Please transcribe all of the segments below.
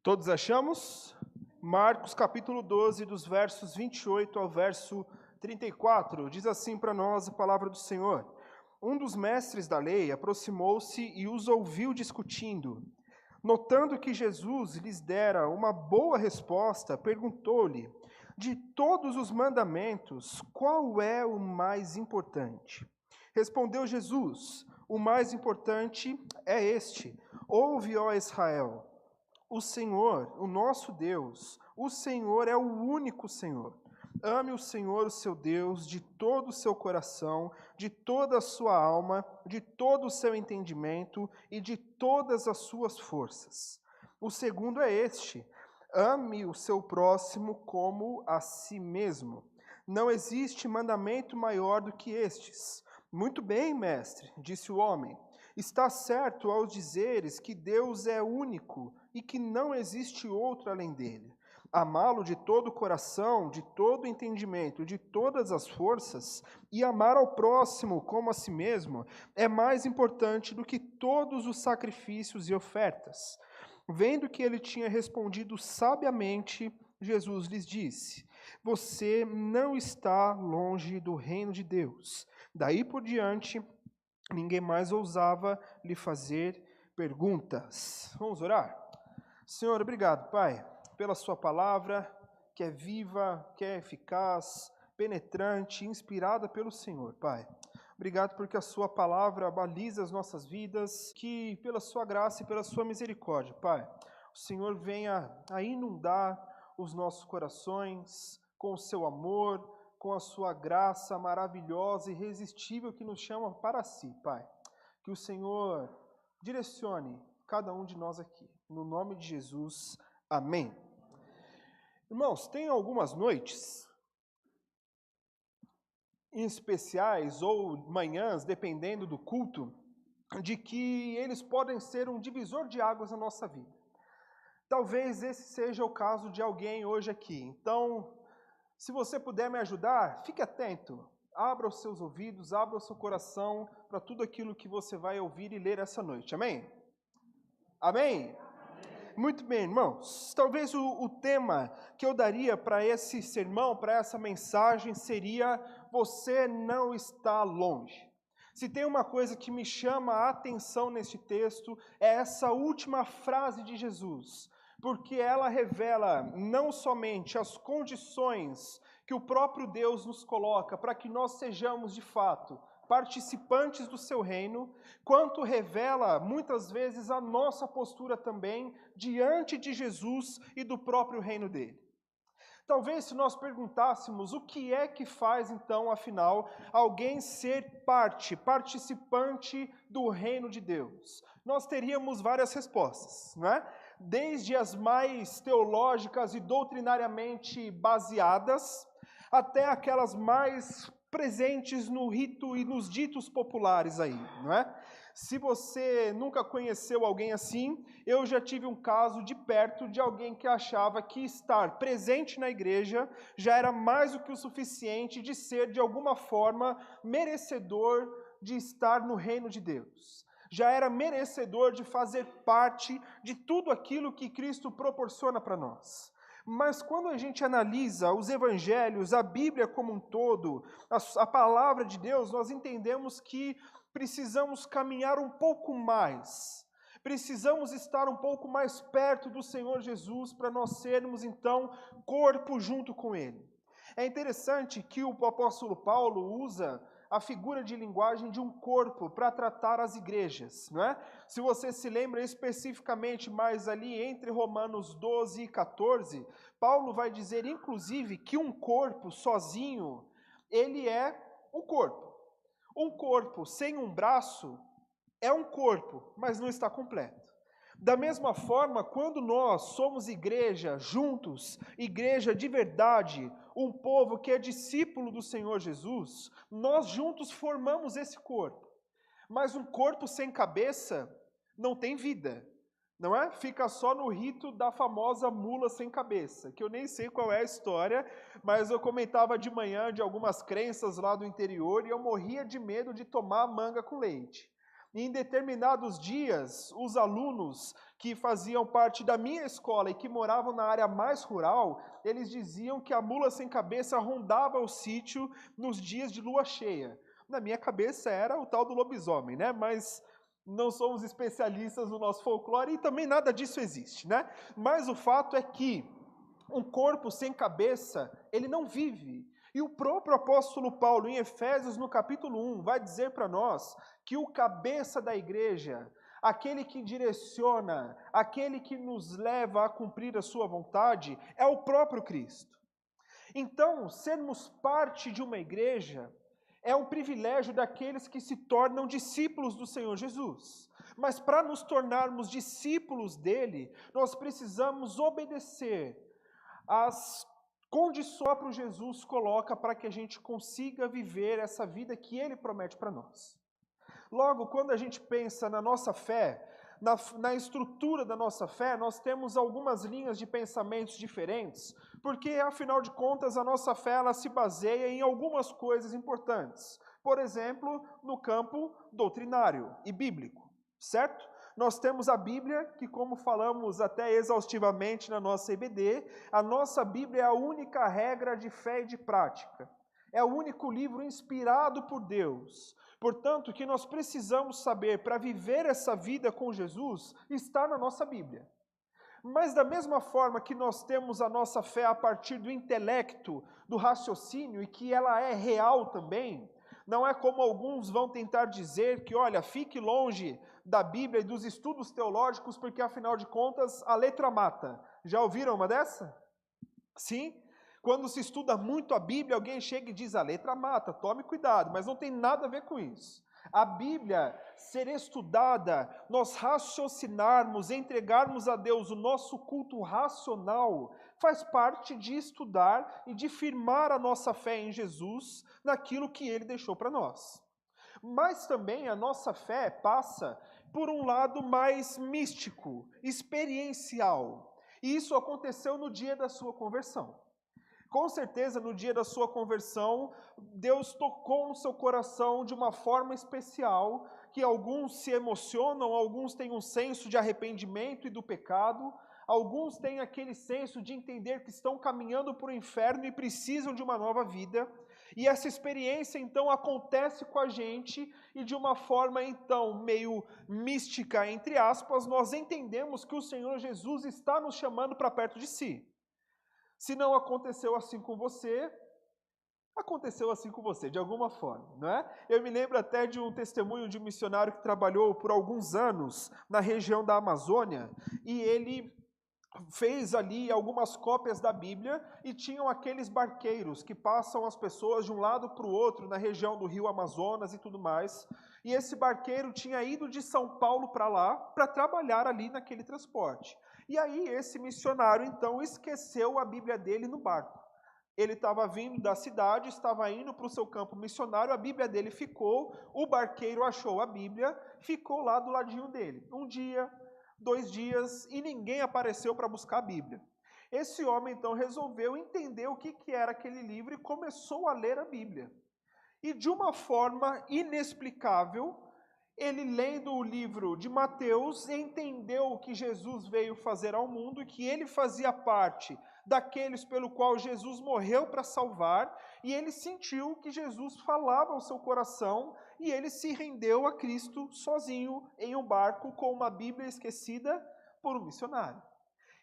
Todos achamos? Marcos capítulo 12, dos versos 28 ao verso 34, diz assim para nós a palavra do Senhor. Um dos mestres da lei aproximou-se e os ouviu discutindo. Notando que Jesus lhes dera uma boa resposta, perguntou-lhe: de todos os mandamentos, qual é o mais importante? Respondeu Jesus: o mais importante é este: ouve, ó Israel. O Senhor, o nosso Deus, o Senhor é o único Senhor. Ame o Senhor, o seu Deus, de todo o seu coração, de toda a sua alma, de todo o seu entendimento e de todas as suas forças. O segundo é este: ame o seu próximo como a si mesmo. Não existe mandamento maior do que estes. Muito bem, mestre, disse o homem. Está certo ao dizeres que Deus é único e que não existe outro além dele. Amá-lo de todo o coração, de todo o entendimento, de todas as forças, e amar ao próximo como a si mesmo, é mais importante do que todos os sacrifícios e ofertas. Vendo que ele tinha respondido sabiamente, Jesus lhes disse: você não está longe do reino de Deus. Daí por diante, ninguém mais ousava lhe fazer perguntas. Vamos orar? Senhor, obrigado, Pai, pela sua palavra, que é viva, que é eficaz, penetrante, inspirada pelo Senhor, Pai. Obrigado porque a sua palavra baliza as nossas vidas, que pela sua graça e pela sua misericórdia, Pai, o Senhor venha a inundar os nossos corações com o seu amor, com a sua graça maravilhosa e irresistível que nos chama para si, Pai. Que o Senhor direcione cada um de nós aqui. No nome de Jesus, amém. Irmãos, tem algumas noites em especiais ou manhãs, dependendo do culto, de que eles podem ser um divisor de águas na nossa vida. Talvez esse seja o caso de alguém hoje aqui. Então, se você puder me ajudar, fique atento. Abra os seus ouvidos, abra o seu coração para tudo aquilo que você vai ouvir e ler essa noite. Amém? Amém? Muito bem, irmãos. Talvez o tema que eu daria para esse sermão, para essa mensagem, seria: você não está longe. Se tem uma coisa que me chama a atenção neste texto, é essa última frase de Jesus, porque ela revela não somente as condições que o próprio Deus nos coloca para que nós sejamos, de fato, participantes do seu reino, quanto revela, muitas vezes, a nossa postura também diante de Jesus e do próprio reino dele. Talvez se nós perguntássemos o que é que faz, então, afinal, alguém ser participante do reino de Deus, nós teríamos várias respostas, não é? Desde as mais teológicas e doutrinariamente baseadas, até aquelas mais presentes no rito e nos ditos populares aí, não é? Se você nunca conheceu alguém assim, eu já tive um caso de perto de alguém que achava que estar presente na igreja já era mais do que o suficiente de ser, de alguma forma, merecedor de estar no reino de Deus. Já era merecedor de fazer parte de tudo aquilo que Cristo proporciona para nós. Mas quando a gente analisa os evangelhos, a Bíblia como um todo, a palavra de Deus, nós entendemos que precisamos caminhar um pouco mais. Precisamos estar um pouco mais perto do Senhor Jesus para nós sermos, então, corpo junto com Ele. É interessante que o apóstolo Paulo usa a figura de linguagem de um corpo para tratar as igrejas, não é? Se você se lembra especificamente mais ali entre Romanos 12 e 14, Paulo vai dizer, inclusive, que um corpo sozinho, ele é um corpo. Um corpo sem um braço é um corpo, mas não está completo. Da mesma forma, quando nós somos igreja juntos, igreja de verdade, um povo que é discípulo do Senhor Jesus, nós juntos formamos esse corpo. Mas um corpo sem cabeça não tem vida, não é? Fica só no rito da famosa mula sem cabeça, que eu nem sei qual é a história, mas eu comentava de manhã de algumas crenças lá do interior e eu morria de medo de tomar manga com leite. E em determinados dias, os alunos que faziam parte da minha escola e que moravam na área mais rural, eles diziam que a mula sem cabeça rondava o sítio nos dias de lua cheia. Na minha cabeça era o tal do lobisomem, né? Mas não somos especialistas no nosso folclore e também nada disso existe, né? Mas o fato é que um corpo sem cabeça, ele não vive. E o próprio apóstolo Paulo, em Efésios, no capítulo 1, vai dizer para nós que o cabeça da igreja, aquele que direciona, aquele que nos leva a cumprir a sua vontade, é o próprio Cristo. Então, sermos parte de uma igreja é um privilégio daqueles que se tornam discípulos do Senhor Jesus. Mas para nos tornarmos discípulos dele, nós precisamos obedecer às condições que o próprio Jesus coloca para que a gente consiga viver essa vida que ele promete para nós. Logo, quando a gente pensa na nossa fé, na estrutura da nossa fé, nós temos algumas linhas de pensamentos diferentes, porque, afinal de contas, a nossa fé ela se baseia em algumas coisas importantes. Por exemplo, no campo doutrinário e bíblico, certo? Nós temos a Bíblia, que como falamos até exaustivamente na nossa EBD, a nossa Bíblia é a única regra de fé e de prática. É o único livro inspirado por Deus. Portanto, o que nós precisamos saber para viver essa vida com Jesus está na nossa Bíblia. Mas da mesma forma que nós temos a nossa fé a partir do intelecto, do raciocínio, e que ela é real também, não é como alguns vão tentar dizer que, olha, fique longe da Bíblia e dos estudos teológicos, porque afinal de contas a letra mata. Já ouviram uma dessa? Sim? Quando se estuda muito a Bíblia, alguém chega e diz, a letra mata, tome cuidado, mas não tem nada a ver com isso. A Bíblia ser estudada, nós raciocinarmos, entregarmos a Deus o nosso culto racional, faz parte de estudar e de firmar a nossa fé em Jesus naquilo que Ele deixou para nós. Mas também a nossa fé passa por um lado mais místico, experiencial. E isso aconteceu no dia da sua conversão. Com certeza, no dia da sua conversão, Deus tocou no seu coração de uma forma especial, que alguns se emocionam, alguns têm um senso de arrependimento e do pecado, alguns têm aquele senso de entender que estão caminhando para o inferno e precisam de uma nova vida. E essa experiência, então, acontece com a gente e de uma forma, então, meio mística, entre aspas, nós entendemos que o Senhor Jesus está nos chamando para perto de si. Se não aconteceu assim com você, aconteceu assim com você, de alguma forma, não é? Eu me lembro até de um testemunho de um missionário que trabalhou por alguns anos na região da Amazônia, e ele fez ali algumas cópias da Bíblia, e tinham aqueles barqueiros que passam as pessoas de um lado para o outro, na região do rio Amazonas e tudo mais, e esse barqueiro tinha ido de São Paulo para lá, para trabalhar ali naquele transporte. E aí esse missionário, então, esqueceu a Bíblia dele no barco. Ele estava vindo da cidade, estava indo para o seu campo missionário, a Bíblia dele ficou, o barqueiro achou a Bíblia, ficou lá do ladinho dele. Um dia, 2 dias, e ninguém apareceu para buscar a Bíblia. Esse homem, então, resolveu entender o que era aquele livro e começou a ler a Bíblia. E de uma forma inexplicável, ele, lendo o livro de Mateus, entendeu o que Jesus veio fazer ao mundo e que ele fazia parte daqueles pelo qual Jesus morreu para salvar, e ele sentiu que Jesus falava ao seu coração e ele se rendeu a Cristo sozinho em um barco com uma Bíblia esquecida por um missionário.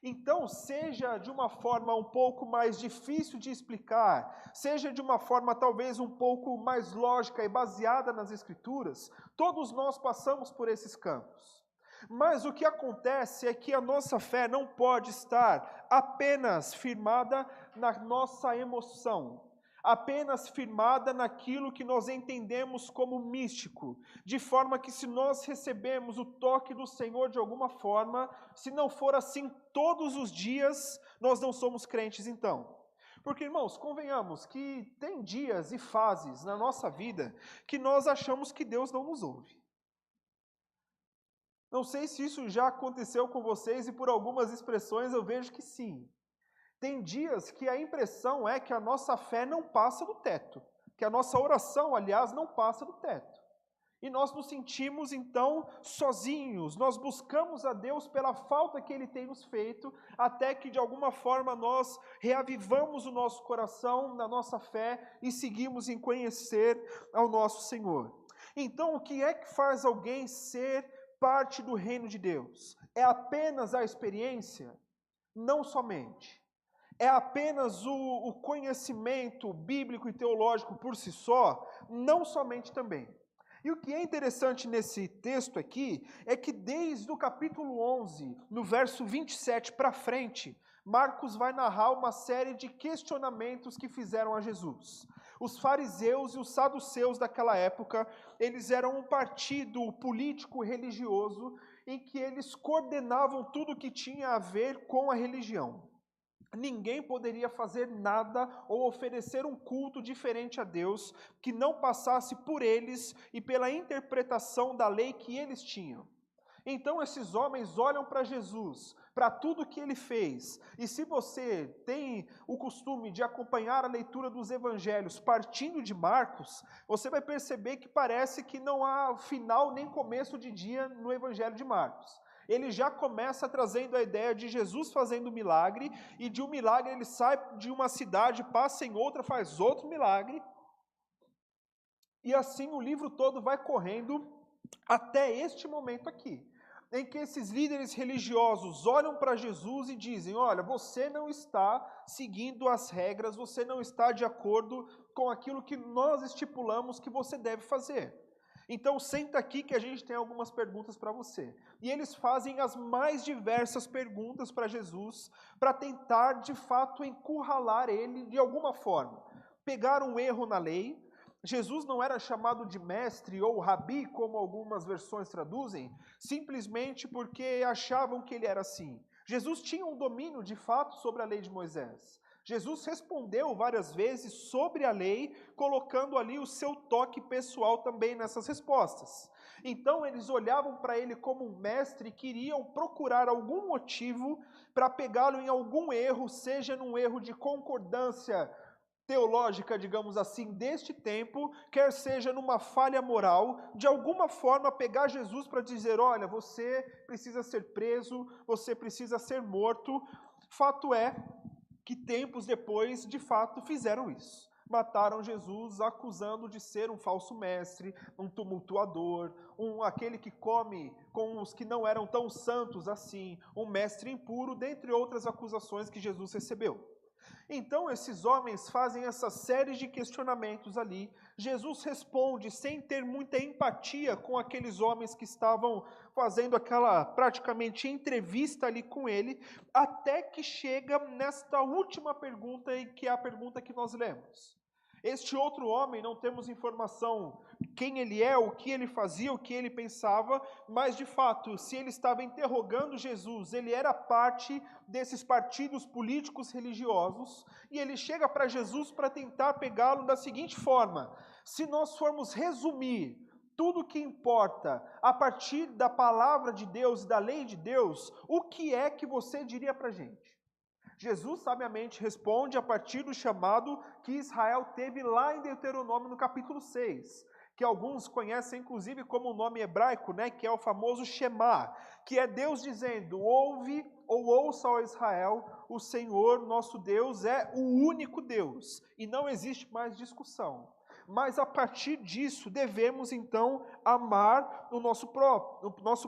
Então, seja de uma forma um pouco mais difícil de explicar, seja de uma forma talvez um pouco mais lógica e baseada nas Escrituras, todos nós passamos por esses campos. Mas o que acontece é que a nossa fé não pode estar apenas firmada na nossa emoção, apenas firmada naquilo que nós entendemos como místico, de forma que se nós recebemos o toque do Senhor de alguma forma, se não for assim todos os dias, nós não somos crentes então. Porque, irmãos, convenhamos que tem dias e fases na nossa vida que nós achamos que Deus não nos ouve. Não sei se isso já aconteceu com vocês e por algumas expressões eu vejo que sim. Tem dias que a impressão é que a nossa fé não passa do teto, que a nossa oração, aliás, não passa do teto. E nós nos sentimos, então, sozinhos. Nós buscamos a Deus pela falta que Ele tem nos feito, até que, de alguma forma, nós reavivamos o nosso coração na nossa fé e seguimos em conhecer ao nosso Senhor. Então, o que é que faz alguém ser parte do reino de Deus? É apenas a experiência? Não somente. É apenas o conhecimento bíblico e teológico por si só? Não somente também. E o que é interessante nesse texto aqui é que desde o capítulo 11, no verso 27 para frente, Marcos vai narrar uma série de questionamentos que fizeram a Jesus. Os fariseus e os saduceus daquela época, eles eram um partido político religioso em que eles coordenavam tudo que tinha a ver com a religião. Ninguém poderia fazer nada ou oferecer um culto diferente a Deus que não passasse por eles e pela interpretação da lei que eles tinham. Então esses homens olham para Jesus, para tudo que ele fez, e se você tem o costume de acompanhar a leitura dos evangelhos partindo de Marcos, você vai perceber que parece que não há final nem começo de dia no evangelho de Marcos. Ele já começa trazendo a ideia de Jesus fazendo milagre, e de um milagre ele sai de uma cidade, passa em outra, faz outro milagre, e assim o livro todo vai correndo até este momento aqui, em que esses líderes religiosos olham para Jesus e dizem: olha, você não está seguindo as regras, você não está de acordo com aquilo que nós estipulamos que você deve fazer. Então senta aqui que a gente tem algumas perguntas para você. E eles fazem as mais diversas perguntas para Jesus, para tentar de fato encurralar ele de alguma forma. Pegar um erro na lei. Jesus não era chamado de mestre ou rabi, como algumas versões traduzem, simplesmente porque achavam que ele era assim. Jesus tinha um domínio de fato sobre a lei de Moisés. Jesus respondeu várias vezes sobre a lei, colocando ali o seu toque pessoal também nessas respostas. Então eles olhavam para ele como um mestre e queriam procurar algum motivo para pegá-lo em algum erro, seja num erro de concordância teológica, digamos assim, deste tempo, quer seja numa falha moral, de alguma forma pegar Jesus para dizer: olha, você precisa ser preso, você precisa ser morto. Fato é que tempos depois, de fato, fizeram isso. Mataram Jesus acusando de ser um falso mestre, um tumultuador, aquele que come com os que não eram tão santos assim, um mestre impuro, dentre outras acusações que Jesus recebeu. Então esses homens fazem essa série de questionamentos ali. Jesus responde sem ter muita empatia com aqueles homens que estavam fazendo aquela praticamente entrevista ali com ele, até que chega nesta última pergunta, que é a pergunta que nós lemos. Este outro homem, não temos informação quem ele é, o que ele fazia, o que ele pensava, mas de fato, se ele estava interrogando Jesus, ele era parte desses partidos políticos religiosos, e ele chega para Jesus para tentar pegá-lo da seguinte forma: se nós formos resumir tudo o que importa a partir da palavra de Deus e da lei de Deus, o que é que você diria para a gente? Jesus sabiamente responde a partir do chamado que Israel teve lá em Deuteronômio no capítulo 6, que alguns conhecem inclusive como o nome hebraico, que é o famoso Shema, que é Deus dizendo: ouve ou ouça, ó Israel, o Senhor nosso Deus é o único Deus, e não existe mais discussão. Mas a partir disso devemos então amar o nosso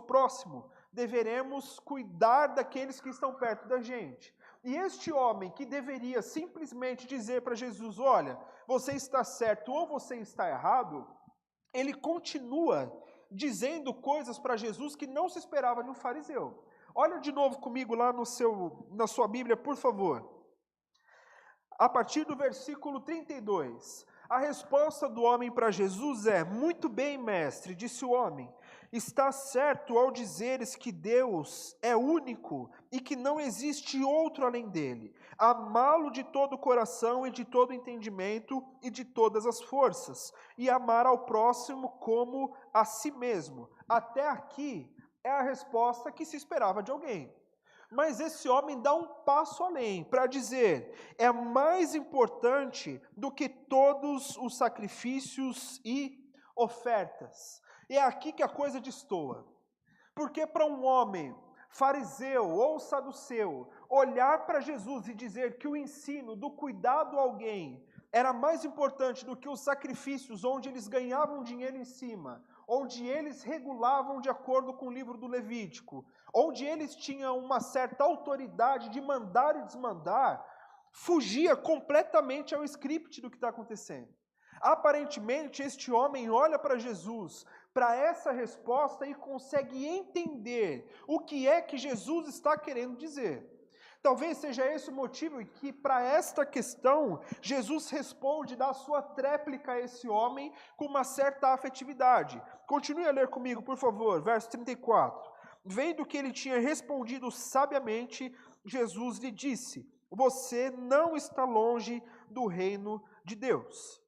próximo, deveremos cuidar daqueles que estão perto da gente. E este homem que deveria simplesmente dizer para Jesus: olha, você está certo ou você está errado, ele continua dizendo coisas para Jesus que não se esperava de um fariseu. Olha de novo comigo lá na sua Bíblia, por favor. A partir do versículo 32, a resposta do homem para Jesus é: muito bem, mestre, disse o homem, está certo ao dizeres que Deus é único e que não existe outro além dele. Amá-lo de todo o coração e de todo o entendimento e de todas as forças, e amar ao próximo como a si mesmo. Até aqui é a resposta que se esperava de alguém. Mas esse homem dá um passo além para dizer: é mais importante do que todos os sacrifícios e ofertas. É aqui que a coisa destoa. Porque para um homem fariseu ou saduceu olhar para Jesus e dizer que o ensino do cuidado a alguém era mais importante do que os sacrifícios onde eles ganhavam dinheiro em cima, onde eles regulavam de acordo com o livro do Levítico, onde eles tinham uma certa autoridade de mandar e desmandar, fugia completamente ao script do que está acontecendo. Aparentemente, este homem olha para Jesus, para essa resposta e consegue entender o que é que Jesus está querendo dizer. Talvez seja esse o motivo que, para esta questão, Jesus responde, dá a sua tréplica a esse homem com uma certa afetividade. Continue a ler comigo, por favor, verso 34. Vendo que ele tinha respondido sabiamente, Jesus lhe disse: você não está longe do reino de Deus.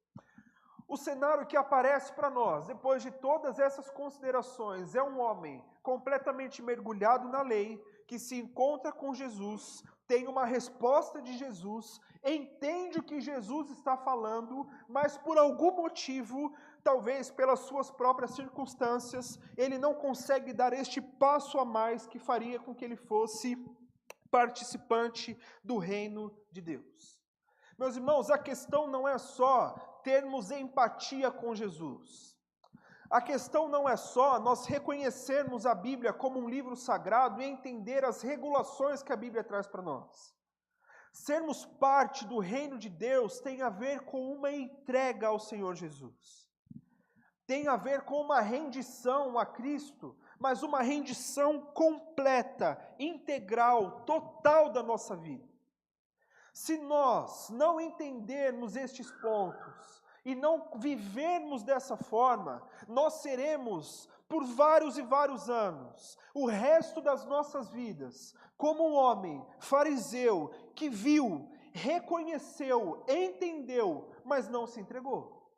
O cenário que aparece para nós, depois de todas essas considerações, é um homem completamente mergulhado na lei, que se encontra com Jesus, tem uma resposta de Jesus, entende o que Jesus está falando, mas por algum motivo, talvez pelas suas próprias circunstâncias, ele não consegue dar este passo a mais que faria com que ele fosse participante do reino de Deus. Meus irmãos, a questão não é só termos empatia com Jesus. A questão não é só nós reconhecermos a Bíblia como um livro sagrado e entender as regulações que a Bíblia traz para nós. Sermos parte do reino de Deus tem a ver com uma entrega ao Senhor Jesus. Tem a ver com uma rendição a Cristo, mas uma rendição completa, integral, total da nossa vida. Se nós não entendermos estes pontos e não vivermos dessa forma, nós seremos, por vários e vários anos, o resto das nossas vidas, como um homem fariseu que viu, reconheceu, entendeu, mas não se entregou.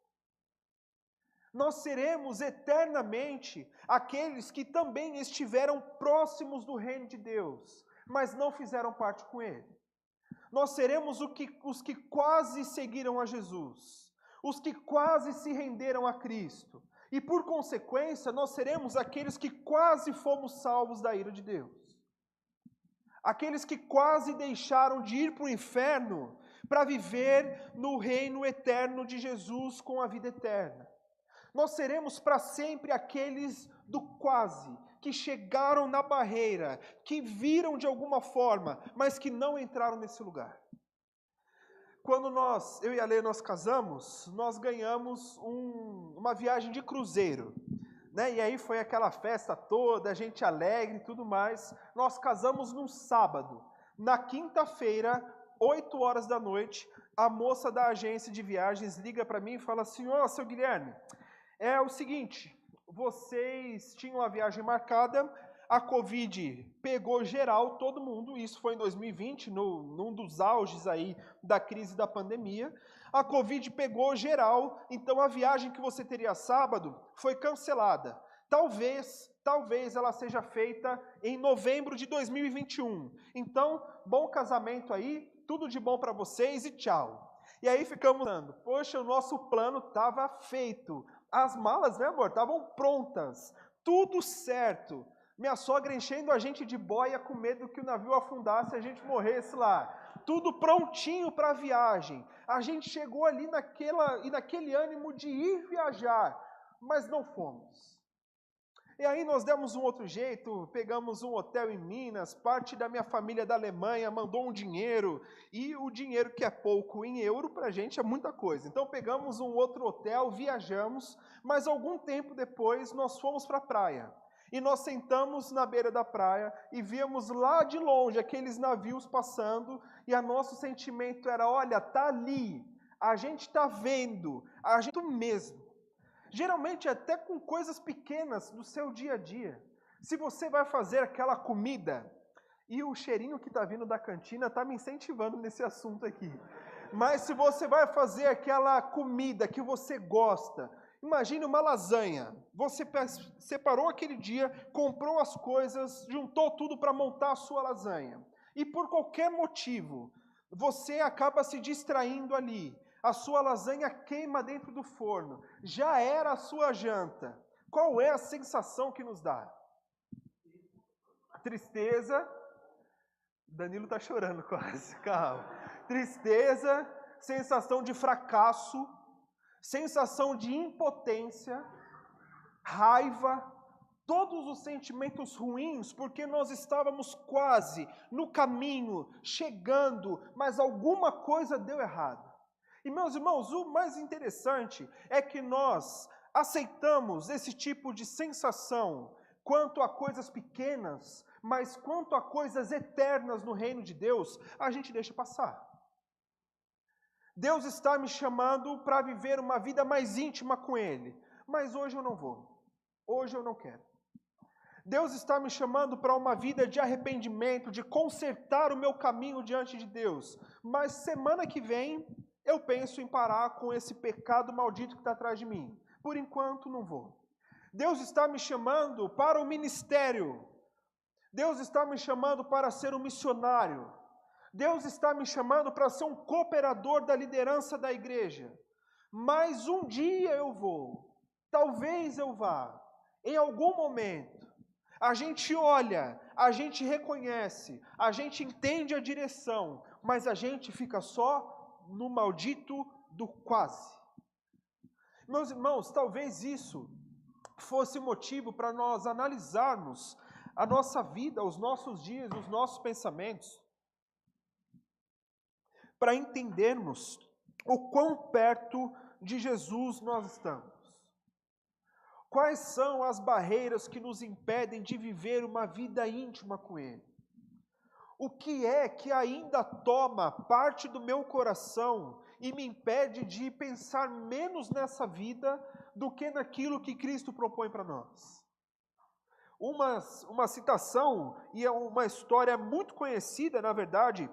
Nós seremos eternamente aqueles que também estiveram próximos do reino de Deus, mas não fizeram parte com ele. Nós seremos os que quase seguiram a Jesus, os que quase se renderam a Cristo, e por consequência nós seremos aqueles que quase fomos salvos da ira de Deus. Aqueles que quase deixaram de ir para o inferno para viver no reino eterno de Jesus com a vida eterna. Nós seremos para sempre aqueles do quase, que chegaram na barreira, que viram de alguma forma, mas que não entraram nesse lugar. Quando eu e a Lê, nós casamos, nós ganhamos uma viagem de cruzeiro, né? E aí foi aquela festa toda, a gente alegre e tudo mais. Nós casamos num sábado. Na quinta-feira, 8 horas da noite, a moça da agência de viagens liga para mim e fala assim: ó, seu Guilherme, é o seguinte, vocês tinham a viagem marcada, a Covid pegou geral, todo mundo, isso foi em 2020, num dos auges aí da crise da pandemia, a Covid pegou geral, então a viagem que você teria sábado foi cancelada. Talvez ela seja feita em novembro de 2021. Então, bom casamento aí, tudo de bom para vocês e tchau. E aí ficamos falando, poxa, o nosso plano estava feito. As malas, né, amor, estavam prontas, tudo certo. Minha sogra enchendo a gente de boia com medo que o navio afundasse e a gente morresse lá. Tudo prontinho para a viagem. A gente chegou ali naquele ânimo de ir viajar, mas não fomos. E aí nós demos um outro jeito, pegamos um hotel em Minas, parte da minha família da Alemanha mandou um dinheiro, e o dinheiro que é pouco em euro para a gente é muita coisa. Então pegamos um outro hotel, viajamos, mas algum tempo depois nós fomos para a praia. E nós sentamos na beira da praia e víamos lá de longe aqueles navios passando, e o nosso sentimento era, olha, tá ali, a gente está vendo, a gente mesmo. Geralmente até com coisas pequenas do seu dia a dia. Se você vai fazer aquela comida, e o cheirinho que está vindo da cantina está me incentivando nesse assunto aqui. Mas se você vai fazer aquela comida que você gosta, imagine uma lasanha. Você separou aquele dia, comprou as coisas, juntou tudo para montar a sua lasanha. E por qualquer motivo, você acaba se distraindo ali. A sua lasanha queima dentro do forno. Já era a sua janta. qual é a sensação que nos dá? Tristeza. Danilo está chorando quase, calma. Tristeza, sensação de fracasso, sensação de impotência, raiva, todos os sentimentos ruins, porque nós estávamos quase no caminho, chegando, mas alguma coisa deu errado. E meus irmãos, o mais interessante é que nós aceitamos esse tipo de sensação quanto a coisas pequenas, mas quanto a coisas eternas no reino de Deus, a gente deixa passar. Deus está me chamando para viver uma vida mais íntima com Ele, mas hoje eu não vou, hoje eu não quero. Deus está me chamando para uma vida de arrependimento, de consertar o meu caminho diante de Deus, mas semana que vem eu penso em parar com esse pecado maldito que está atrás de mim. Por enquanto não vou. Deus está me chamando para o ministério. Deus está me chamando para ser um missionário. Deus está me chamando para ser um cooperador da liderança da igreja. Mas um dia eu vou. Talvez eu vá. Em algum momento. A gente olha, a gente reconhece, a gente entende a direção, mas a gente fica só no maldito do quase. Meus irmãos, talvez isso fosse motivo para nós analisarmos a nossa vida, os nossos dias, os nossos pensamentos, para entendermos o quão perto de Jesus nós estamos. Quais são as barreiras que nos impedem de viver uma vida íntima com Ele? O que é que ainda toma parte do meu coração e me impede de pensar menos nessa vida do que naquilo que Cristo propõe para nós? Uma citação, e é uma história muito conhecida, na verdade,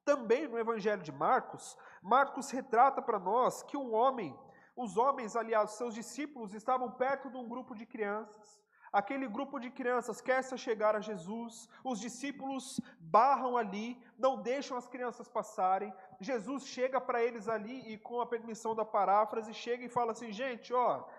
também no Evangelho de Marcos. Marcos retrata para nós que os homens, aliás, seus discípulos, estavam perto de um grupo de crianças. Aquele grupo de crianças quer se chegar a Jesus, os discípulos barram ali, não deixam as crianças passarem. Jesus chega para eles ali e, com a permissão da paráfrase, chega e fala assim: gente,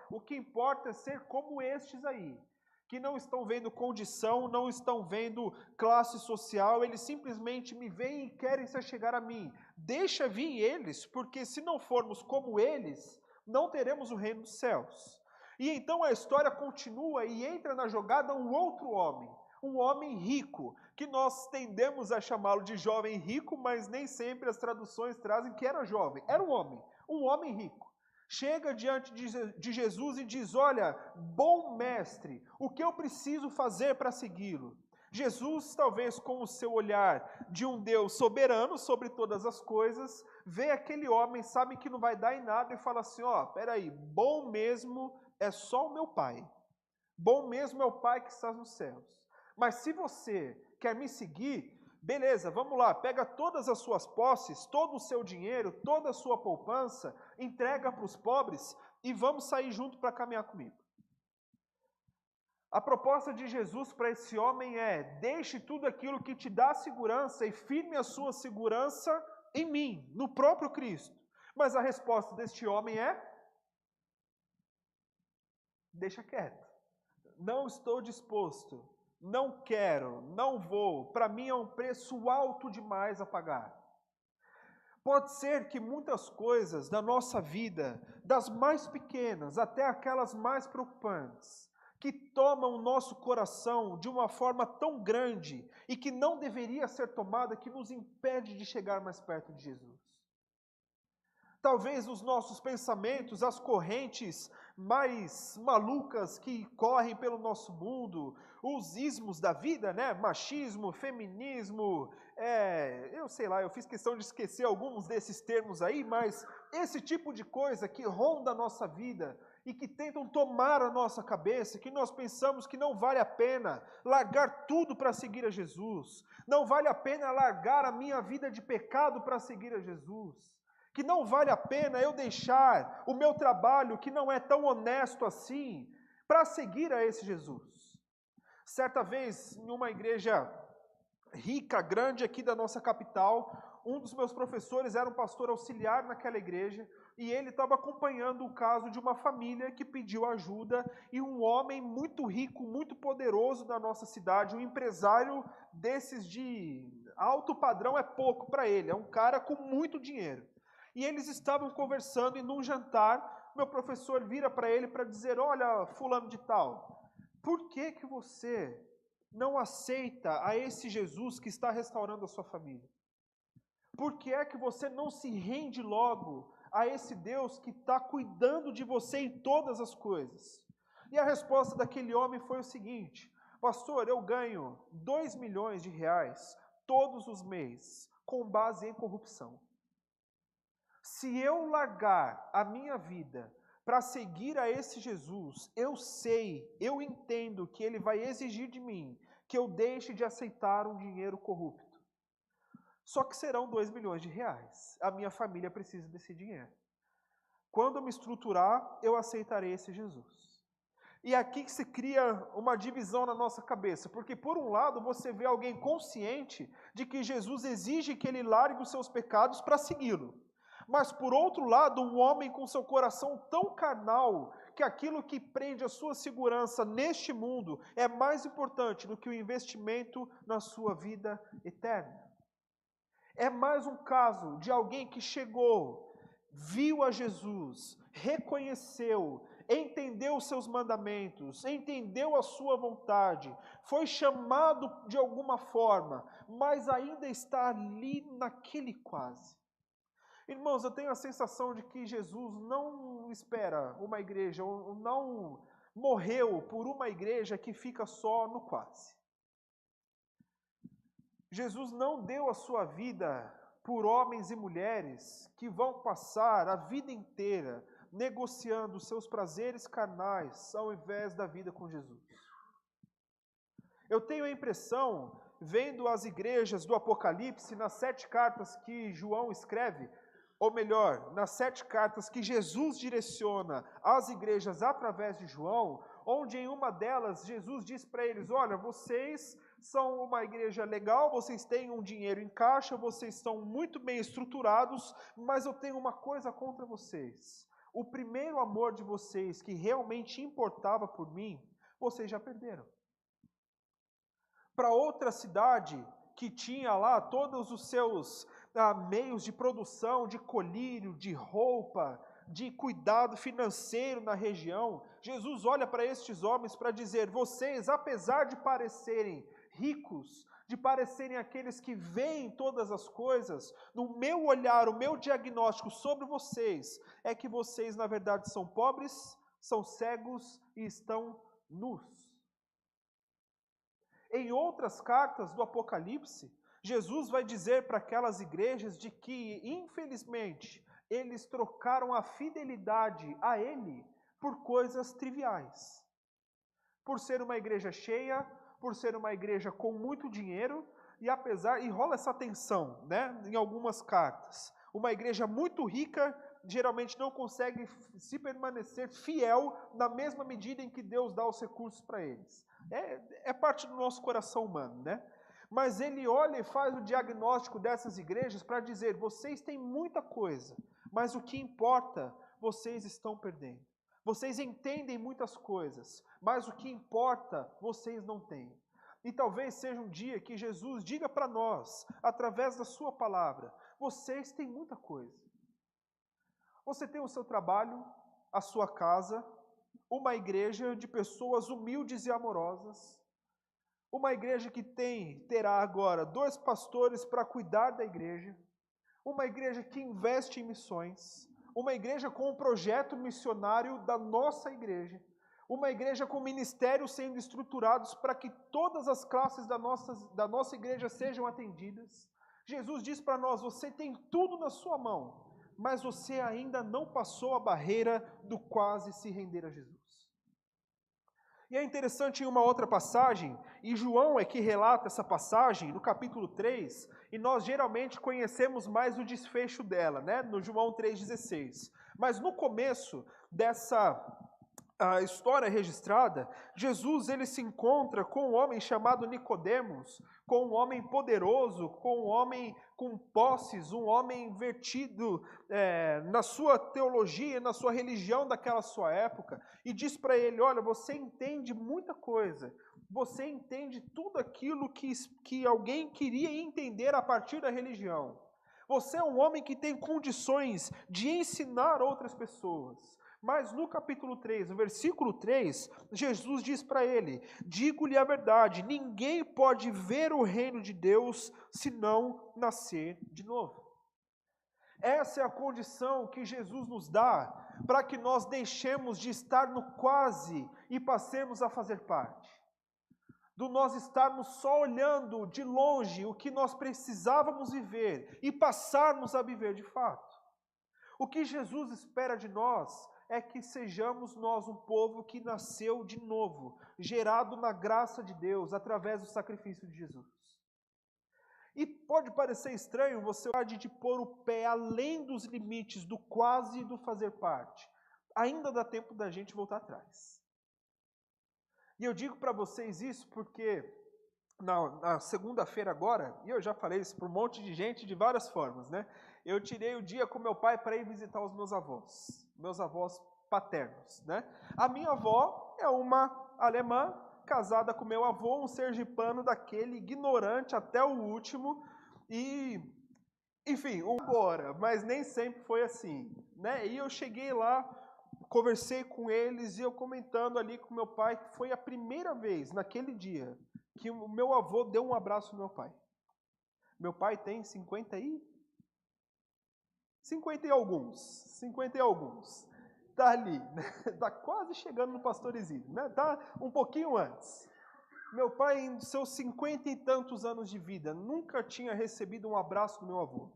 o que importa é ser como estes aí, que não estão vendo condição, não estão vendo classe social, eles simplesmente me veem e querem se chegar a mim. Deixa vir eles, porque se não formos como eles, não teremos o reino dos céus. E então a história continua e entra na jogada um outro homem, um homem rico, que nós tendemos a chamá-lo de jovem rico, mas nem sempre as traduções trazem que era jovem. Era um homem rico. Chega diante de Jesus e diz: olha, bom mestre, o que eu preciso fazer para segui-lo? Jesus, talvez com o seu olhar de um Deus soberano sobre todas as coisas, vê aquele homem, sabe que não vai dar em nada e fala assim: peraí, bom mesmo é só o meu Pai. Bom mesmo é o Pai que está nos céus. Mas se você quer me seguir, beleza, vamos lá, pega todas as suas posses, todo o seu dinheiro, toda a sua poupança, entrega para os pobres e vamos sair junto para caminhar comigo. A proposta de Jesus para esse homem é: deixe tudo aquilo que te dá segurança e firme a sua segurança em mim, no próprio Cristo. Mas a resposta deste homem é: deixa quieto. Não estou disposto, não quero, não vou. Para mim é um preço alto demais a pagar. Pode ser que muitas coisas da nossa vida, das mais pequenas até aquelas mais preocupantes, que tomam o nosso coração de uma forma tão grande e que não deveria ser tomada, que nos impede de chegar mais perto de Jesus. Talvez os nossos pensamentos, as correntes mais malucas que correm pelo nosso mundo, os ismos da vida, né? Machismo, feminismo, eu fiz questão de esquecer alguns desses termos aí, mas esse tipo de coisa que ronda a nossa vida e que tentam tomar a nossa cabeça, que nós pensamos que não vale a pena largar tudo para seguir a Jesus, não vale a pena largar a minha vida de pecado para seguir a Jesus, que não vale a pena eu deixar o meu trabalho, que não é tão honesto assim, para seguir a esse Jesus. Certa vez, em uma igreja rica, grande aqui da nossa capital, um dos meus professores era um pastor auxiliar naquela igreja, e ele estava acompanhando o caso de uma família que pediu ajuda, e um homem muito rico, muito poderoso da nossa cidade, um empresário desses de alto padrão é pouco para ele, é um cara com muito dinheiro. E eles estavam conversando, e num jantar, meu professor vira para ele para dizer: olha, fulano de tal, por que você não aceita a esse Jesus que está restaurando a sua família? Por que é que você não se rende logo a esse Deus que está cuidando de você em todas as coisas? E a resposta daquele homem foi o seguinte: pastor, eu ganho 2 milhões de reais todos os meses, com base em corrupção. Se eu largar a minha vida para seguir a esse Jesus, eu sei, eu entendo que ele vai exigir de mim que eu deixe de aceitar um dinheiro corrupto. Só que serão 2 milhões de reais. A minha família precisa desse dinheiro. Quando eu me estruturar, eu aceitarei esse Jesus. E aqui que se cria uma divisão na nossa cabeça, porque por um lado você vê alguém consciente de que Jesus exige que ele largue os seus pecados para segui-lo. Mas por outro lado, um homem com seu coração tão carnal, que aquilo que prende a sua segurança neste mundo é mais importante do que o investimento na sua vida eterna. É mais um caso de alguém que chegou, viu a Jesus, reconheceu, entendeu os seus mandamentos, entendeu a sua vontade, foi chamado de alguma forma, mas ainda está ali naquele quase. Irmãos, eu tenho a sensação de que Jesus não espera uma igreja, ou não morreu por uma igreja que fica só no quase. Jesus não deu a sua vida por homens e mulheres que vão passar a vida inteira negociando os seus prazeres carnais ao invés da vida com Jesus. Eu tenho a impressão, vendo as igrejas do Apocalipse, nas 7 cartas que João escreve, ou melhor, nas 7 cartas que Jesus direciona às igrejas através de João, onde em uma delas Jesus diz para eles: olha, vocês são uma igreja legal, vocês têm um dinheiro em caixa, vocês estão muito bem estruturados, mas eu tenho uma coisa contra vocês. O primeiro amor de vocês, que realmente importava por mim, vocês já perderam. Para outra cidade que tinha lá todos os seus meios de produção, de colírio, de roupa, de cuidado financeiro na região, Jesus olha para estes homens para dizer: vocês, apesar de parecerem ricos, de parecerem aqueles que veem todas as coisas, no meu olhar, o meu diagnóstico sobre vocês é que vocês na verdade são pobres, são cegos e estão nus. Em outras cartas do Apocalipse, Jesus vai dizer para aquelas igrejas de que, infelizmente, eles trocaram a fidelidade a Ele por coisas triviais. Por ser uma igreja cheia, por ser uma igreja com muito dinheiro, e rola essa tensão, né, em algumas cartas. Uma igreja muito rica geralmente não consegue se permanecer fiel na mesma medida em que Deus dá os recursos para eles. É parte do nosso coração humano, né? Mas ele olha e faz o diagnóstico dessas igrejas para dizer: vocês têm muita coisa, mas o que importa, vocês estão perdendo. Vocês entendem muitas coisas, mas o que importa, vocês não têm. E talvez seja um dia que Jesus diga para nós, através da sua palavra: vocês têm muita coisa. Você tem o seu trabalho, a sua casa, uma igreja de pessoas humildes e amorosas, uma igreja que terá agora 2 pastores para cuidar da igreja, uma igreja que investe em missões, uma igreja com um projeto missionário da nossa igreja, uma igreja com ministérios sendo estruturados para que todas as classes da nossa igreja sejam atendidas. Jesus diz para nós: você tem tudo na sua mão, mas você ainda não passou a barreira do quase se render a Jesus. E é interessante em uma outra passagem, e João é que relata essa passagem, no capítulo 3, e nós geralmente conhecemos mais o desfecho dela, né? No João 3,16. Mas no começo dessa a história registrada, Jesus ele se encontra com um homem chamado Nicodemos, com um homem poderoso, com um homem com posses, um homem vertido na sua teologia, na sua religião daquela sua época, e diz para ele: olha, você entende muita coisa, você entende tudo aquilo que alguém queria entender a partir da religião. Você é um homem que tem condições de ensinar outras pessoas. Mas no capítulo 3, no versículo 3, Jesus diz para ele: digo-lhe a verdade, ninguém pode ver o reino de Deus se não nascer de novo. Essa é a condição que Jesus nos dá para que nós deixemos de estar no quase e passemos a fazer parte. Do nós estarmos só olhando de longe o que nós precisávamos viver e passarmos a viver de fato. O que Jesus espera de nós é que sejamos nós um povo que nasceu de novo, gerado na graça de Deus, através do sacrifício de Jesus. E pode parecer estranho você de pôr o pé além dos limites do quase e do fazer parte. Ainda dá tempo da gente voltar atrás. E eu digo para vocês isso porque na segunda-feira agora, e eu já falei isso para um monte de gente de várias formas, né? Eu tirei o dia com meu pai para ir visitar os meus avós paternos, né? A minha avó é uma alemã, casada com meu avô, um sergipano daquele, ignorante até o último, e, enfim, agora, mas nem sempre foi assim, né? E eu cheguei lá, conversei com eles, e eu comentando ali com meu pai, que foi a primeira vez, naquele dia, que o meu avô deu um abraço no meu pai. Meu pai tem 50 e alguns. Está ali, né? Está quase chegando no pastor Isidro, né? Está um pouquinho antes. Meu pai, em seus 50 e tantos anos de vida, nunca tinha recebido um abraço do meu avô.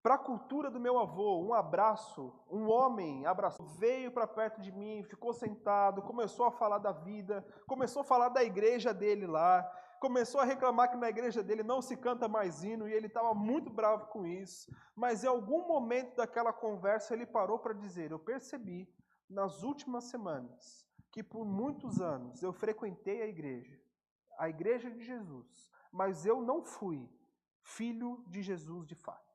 Para a cultura do meu avô, um abraço, um homem abraçou, veio para perto de mim, ficou sentado, começou a falar da vida, começou a falar da igreja dele lá, começou a reclamar que na igreja dele não se canta mais hino, e ele estava muito bravo com isso. Mas em algum momento daquela conversa ele parou para dizer: eu percebi nas últimas semanas que por muitos anos eu frequentei a igreja de Jesus, mas eu não fui filho de Jesus de fato.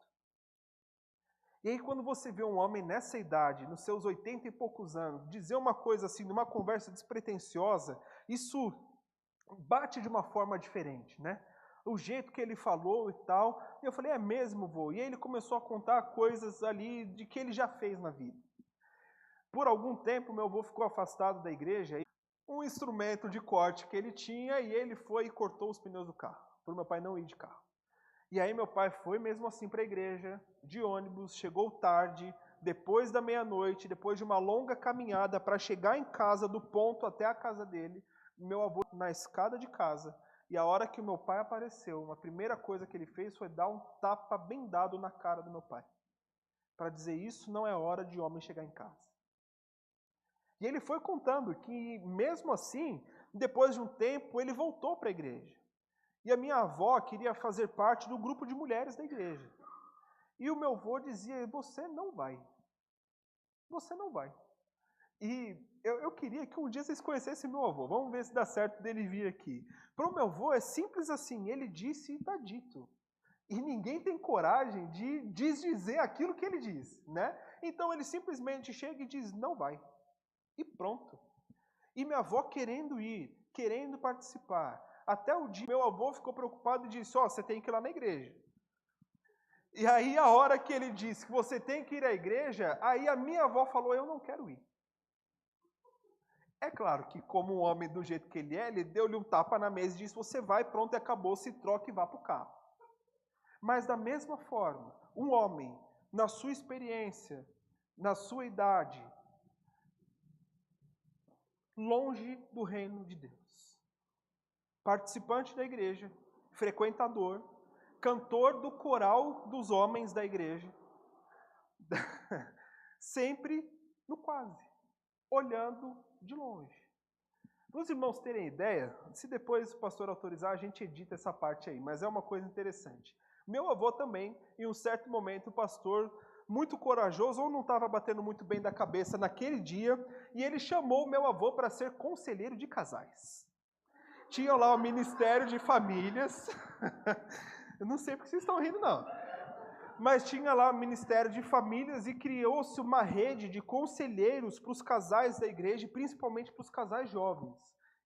E aí quando você vê um homem nessa idade, nos seus 80 e poucos anos, dizer uma coisa assim, numa conversa despretensiosa, isso bate de uma forma diferente, né? O jeito que ele falou e tal. E eu falei: é mesmo, vô? E aí ele começou a contar coisas ali de que ele já fez na vida. Por algum tempo, meu avô ficou afastado da igreja. Um instrumento de corte que ele tinha, e ele foi e cortou os pneus do carro, para o meu pai não ir de carro. E aí meu pai foi mesmo assim para a igreja, de ônibus, chegou tarde, depois da meia-noite, depois de uma longa caminhada para chegar em casa, do ponto até a casa dele, meu avô na escada de casa, e a hora que o meu pai apareceu, a primeira coisa que ele fez foi dar um tapa bem dado na cara do meu pai, para dizer: isso não é hora de homem chegar em casa. E ele foi contando que mesmo assim, depois de um tempo, ele voltou para a igreja. E a minha avó queria fazer parte do grupo de mulheres da igreja. E o meu avô dizia: você não vai. Você não vai. E eu queria que um dia vocês conhecessem meu avô. Vamos ver se dá certo dele vir aqui. Para o meu avô é simples assim: ele disse e está dito. E ninguém tem coragem de desdizer aquilo que ele diz, né? Então ele simplesmente chega e diz: não vai. E pronto. E minha avó querendo ir, querendo participar. Até o dia meu avô ficou preocupado e disse: você tem que ir lá na igreja. E aí a hora que ele disse que você tem que ir à igreja, aí a minha avó falou: eu não quero ir. É claro que, como um homem do jeito que ele deu-lhe um tapa na mesa e disse: você vai, pronto, e acabou, se troca e vá para o carro. Mas da mesma forma, um homem, na sua experiência, na sua idade, longe do reino de Deus, participante da igreja, frequentador, cantor do coral dos homens da igreja, sempre no quase, olhando de longe. Para os irmãos terem ideia, se depois o pastor autorizar, a gente edita essa parte aí, mas é uma coisa interessante. Meu avô também, em um certo momento, o pastor muito corajoso ou não estava batendo muito bem da cabeça naquele dia, e ele chamou o meu avô para ser conselheiro de casais. Tinha lá o Ministério de Famílias, eu não sei porque vocês estão rindo não, mas tinha lá o Ministério de Famílias e criou-se uma rede de conselheiros para os casais da igreja, principalmente para os casais jovens.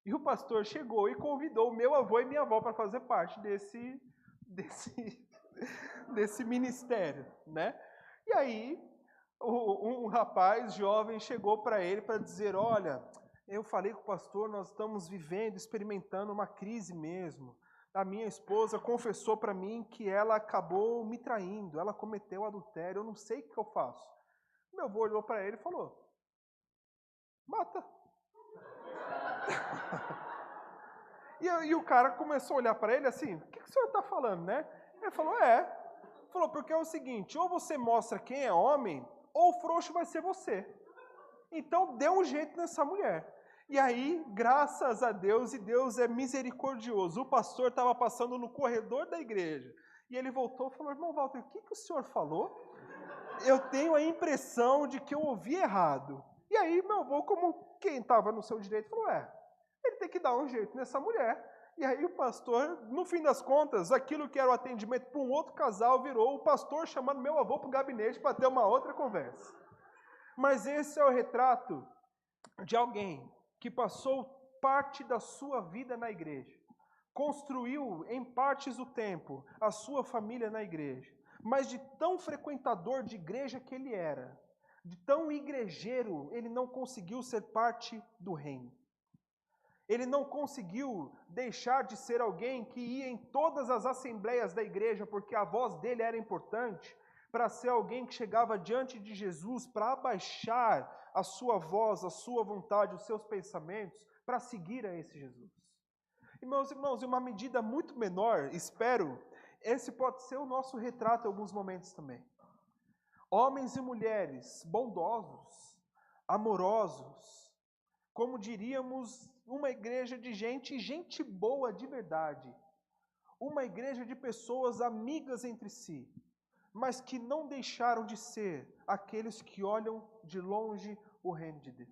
E o pastor chegou e convidou o meu avô e minha avó para fazer parte desse ministério, né? E aí, um rapaz jovem chegou para ele para dizer, olha, eu falei com o pastor, nós estamos vivendo, experimentando uma crise mesmo. A minha esposa confessou para mim que ela acabou me traindo, ela cometeu adultério, eu não sei o que eu faço. Meu avô olhou para ele e falou, mata. E o cara começou a olhar para ele assim, o que o senhor está falando, né? Ele falou, falou, porque é o seguinte, ou você mostra quem é homem, ou o frouxo vai ser você. Então, dê um jeito nessa mulher. E aí, graças a Deus, e Deus é misericordioso, o pastor estava passando no corredor da igreja, e ele voltou e falou, irmão Walter, o que o senhor falou? Eu tenho a impressão de que eu ouvi errado. E aí, meu avô, como quem estava no seu direito, falou, ele tem que dar um jeito nessa mulher. E aí o pastor, no fim das contas, aquilo que era o atendimento para um outro casal, virou o pastor chamando meu avô para o gabinete para ter uma outra conversa. Mas esse é o retrato de alguém que passou parte da sua vida na igreja, construiu em partes do tempo a sua família na igreja, mas de tão frequentador de igreja que ele era, de tão igrejeiro, ele não conseguiu ser parte do reino. Ele não conseguiu deixar de ser alguém que ia em todas as assembleias da igreja, porque a voz dele era importante, para ser alguém que chegava diante de Jesus para abaixar a sua voz, a sua vontade, os seus pensamentos, para seguir a esse Jesus. E meus irmãos, em uma medida muito menor, espero, esse pode ser o nosso retrato em alguns momentos também. Homens e mulheres bondosos, amorosos, como diríamos, uma igreja de gente boa de verdade. Uma igreja de pessoas amigas entre si, mas que não deixaram de ser aqueles que olham de longe o reino de Deus.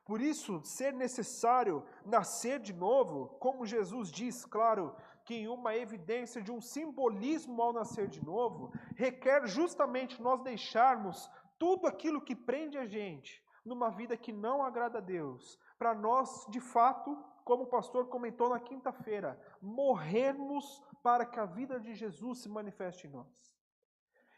Por isso, ser necessário nascer de novo, como Jesus diz, claro, que em uma evidência de um simbolismo ao nascer de novo, requer justamente nós deixarmos tudo aquilo que prende a gente numa vida que não agrada a Deus, para nós, de fato, como o pastor comentou na quinta-feira, morrermos para que a vida de Jesus se manifeste em nós.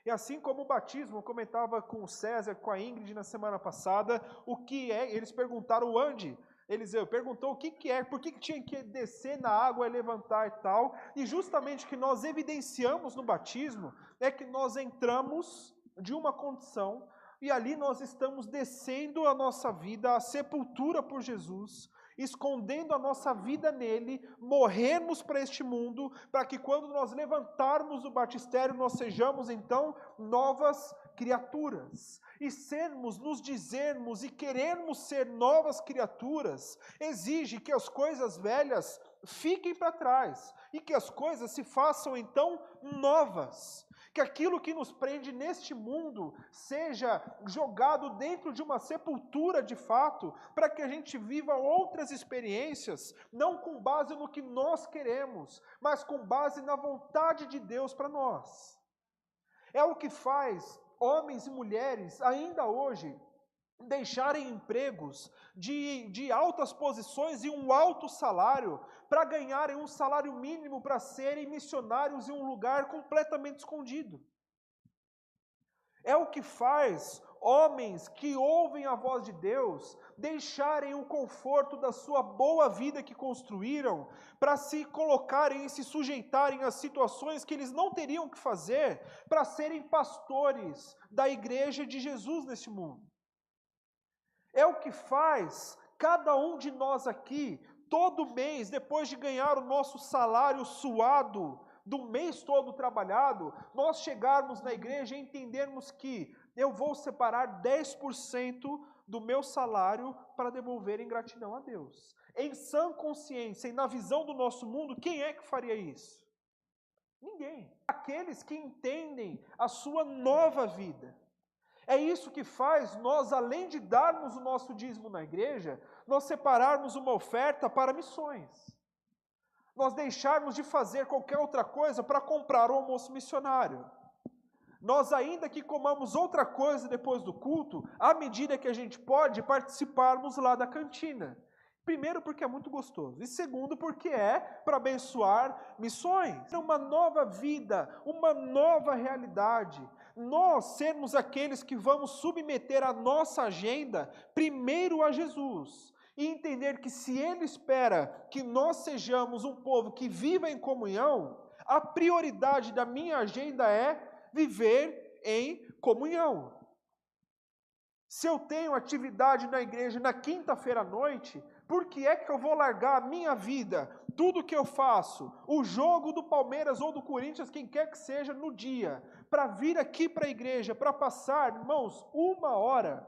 E assim como o batismo, eu comentava com o César, com a Ingrid na semana passada, o que é, eles perguntaram onde? Eliseu perguntou o que é, por que tinha que descer na água e levantar e tal, e justamente o que nós evidenciamos no batismo é que nós entramos de uma condição e ali nós estamos descendo a nossa vida, a sepultura por Jesus, escondendo a nossa vida nele, morrermos para este mundo, para que quando nós levantarmos o batistério, nós sejamos então novas criaturas. E sermos, nos dizermos e querermos ser novas criaturas, exige que as coisas velhas fiquem para trás, e que as coisas se façam então novas. Que aquilo que nos prende neste mundo seja jogado dentro de uma sepultura de fato, para que a gente viva outras experiências, não com base no que nós queremos, mas com base na vontade de Deus para nós. É o que faz homens e mulheres, ainda hoje, deixarem empregos de altas posições e um alto salário para ganharem um salário mínimo para serem missionários em um lugar completamente escondido. É o que faz homens que ouvem a voz de Deus deixarem o conforto da sua boa vida que construíram para se colocarem e se sujeitarem às situações que eles não teriam que fazer para serem pastores da igreja de Jesus nesse mundo. É o que faz cada um de nós aqui, todo mês, depois de ganhar o nosso salário suado, do mês todo trabalhado, nós chegarmos na igreja e entendermos que eu vou separar 10% do meu salário para devolver em gratidão a Deus. Em sã consciência e na visão do nosso mundo, quem é que faria isso? Ninguém. Aqueles que entendem a sua nova vida. É isso que faz nós, além de darmos o nosso dízimo na igreja, nós separarmos uma oferta para missões. Nós deixarmos de fazer qualquer outra coisa para comprar o almoço missionário. Nós, ainda que comamos outra coisa depois do culto, à medida que a gente pode, participarmos lá da cantina. Primeiro, porque é muito gostoso. E segundo, porque é para abençoar missões. Uma nova vida, uma nova realidade. Nós sermos aqueles que vamos submeter a nossa agenda primeiro a Jesus. E entender que se Ele espera que nós sejamos um povo que viva em comunhão, a prioridade da minha agenda é viver em comunhão. Se eu tenho atividade na igreja na quinta-feira à noite, por que é que eu vou largar a minha vida, tudo que eu faço, o jogo do Palmeiras ou do Corinthians, quem quer que seja, no dia, para vir aqui para a igreja, para passar, irmãos, 1 hora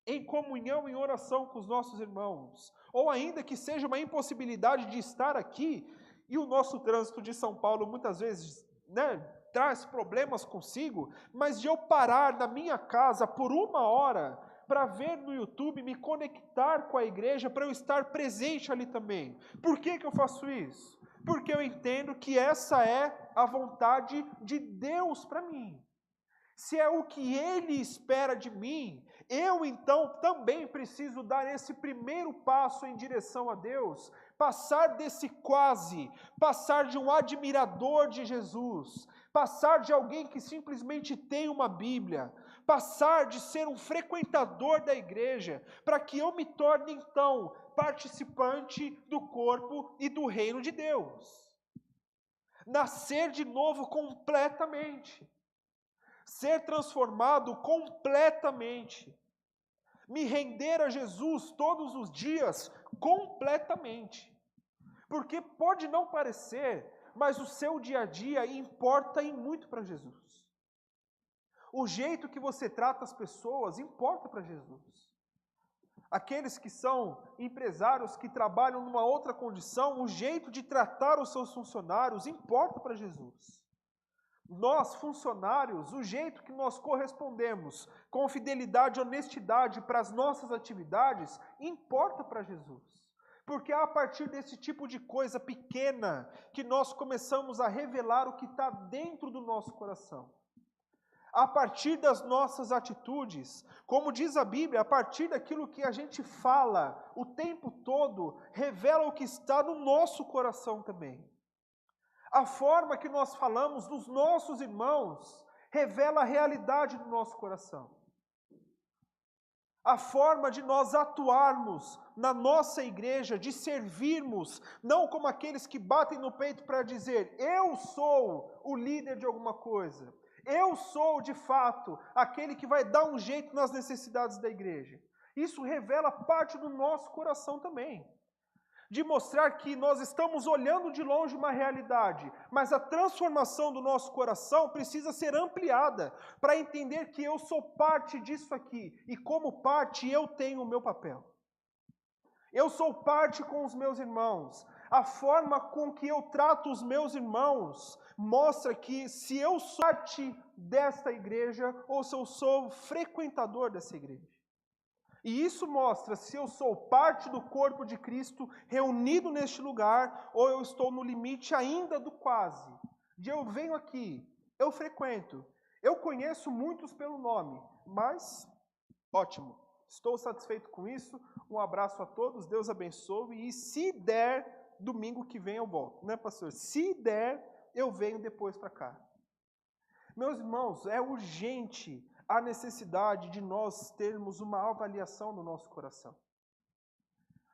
em comunhão, em oração com os nossos irmãos, ou ainda que seja uma impossibilidade de estar aqui, e o nosso trânsito de São Paulo muitas vezes, traz problemas consigo, mas de eu parar na minha casa por 1 hora para ver no YouTube, me conectar com a igreja, para eu estar presente ali também. Por que eu faço isso? Porque eu entendo que essa é a vontade de Deus para mim. Se é o que Ele espera de mim, eu então também preciso dar esse primeiro passo em direção a Deus, passar desse quase, passar de um admirador de Jesus, passar de alguém que simplesmente tem uma Bíblia, passar de ser um frequentador da igreja, para que eu me torne então participante do corpo e do reino de Deus. Nascer de novo completamente. Ser transformado completamente. Me render a Jesus todos os dias completamente. Porque pode não parecer, mas o seu dia a dia importa e muito para Jesus. O jeito que você trata as pessoas importa para Jesus. Aqueles que são empresários, que trabalham numa outra condição, o jeito de tratar os seus funcionários importa para Jesus. Nós, funcionários, o jeito que nós correspondemos com fidelidade e honestidade para as nossas atividades, importa para Jesus. Porque é a partir desse tipo de coisa pequena que nós começamos a revelar o que está dentro do nosso coração. A partir das nossas atitudes, como diz a Bíblia, a partir daquilo que a gente fala o tempo todo, revela o que está no nosso coração também. A forma que nós falamos dos nossos irmãos revela a realidade do nosso coração. A forma de nós atuarmos na nossa igreja, de servirmos, não como aqueles que batem no peito para dizer, eu sou o líder de alguma coisa, eu sou de fato aquele que vai dar um jeito nas necessidades da igreja. Isso revela parte do nosso coração também. De mostrar que nós estamos olhando de longe uma realidade, mas a transformação do nosso coração precisa ser ampliada para entender que eu sou parte disso aqui, e como parte eu tenho o meu papel. Eu sou parte com os meus irmãos. A forma com que eu trato os meus irmãos mostra que se eu sou parte desta igreja ou se eu sou frequentador dessa igreja. E isso mostra se eu sou parte do corpo de Cristo reunido neste lugar ou eu estou no limite ainda do quase. De eu venho aqui, eu frequento, eu conheço muitos pelo nome, mas ótimo, estou satisfeito com isso. Um abraço a todos, Deus abençoe e se der, domingo que vem eu volto, né, pastor? Se der, eu venho depois para cá. Meus irmãos, é urgente a necessidade de nós termos uma avaliação no nosso coração.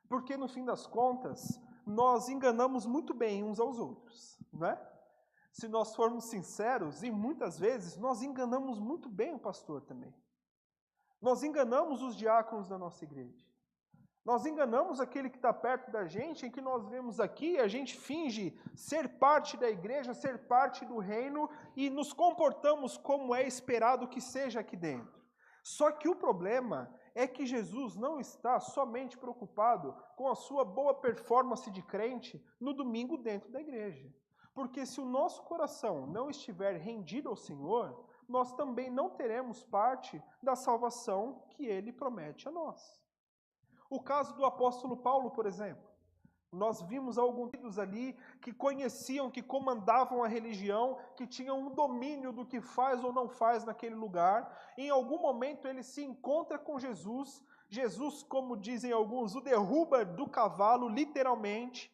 Porque, no fim das contas, nós enganamos muito bem uns aos outros, não é? Se nós formos sinceros, e muitas vezes nós enganamos muito bem o pastor também. Nós enganamos os diáconos da nossa igreja. Nós enganamos aquele que está perto da gente, em que nós vemos aqui, a gente finge ser parte da igreja, ser parte do reino, e nos comportamos como é esperado que seja aqui dentro. Só que o problema é que Jesus não está somente preocupado com a sua boa performance de crente no domingo dentro da igreja. Porque se o nosso coração não estiver rendido ao Senhor, nós também não teremos parte da salvação que Ele promete a nós. O caso do apóstolo Paulo, por exemplo. Nós vimos alguns ali que conheciam, que comandavam a religião, que tinham um domínio do que faz ou não faz naquele lugar. Em algum momento ele se encontra com Jesus. Jesus, como dizem alguns, o derruba do cavalo, literalmente.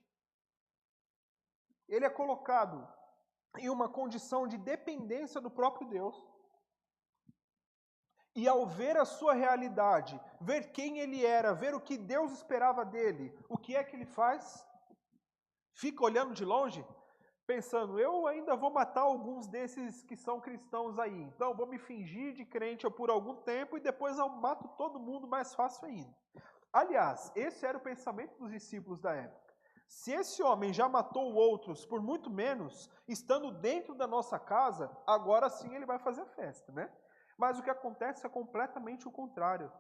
Ele é colocado em uma condição de dependência do próprio Deus. E ao ver a sua realidade, ver quem ele era, ver o que Deus esperava dele, o que é que ele faz? Fica olhando de longe, pensando, eu ainda vou matar alguns desses que são cristãos aí, então vou me fingir de crente por algum tempo e depois eu mato todo mundo mais fácil ainda. Aliás, esse era o pensamento dos discípulos da época. Se esse homem já matou outros por muito menos, estando dentro da nossa casa, agora sim ele vai fazer festa, né? Mas o que acontece é completamente o contrário.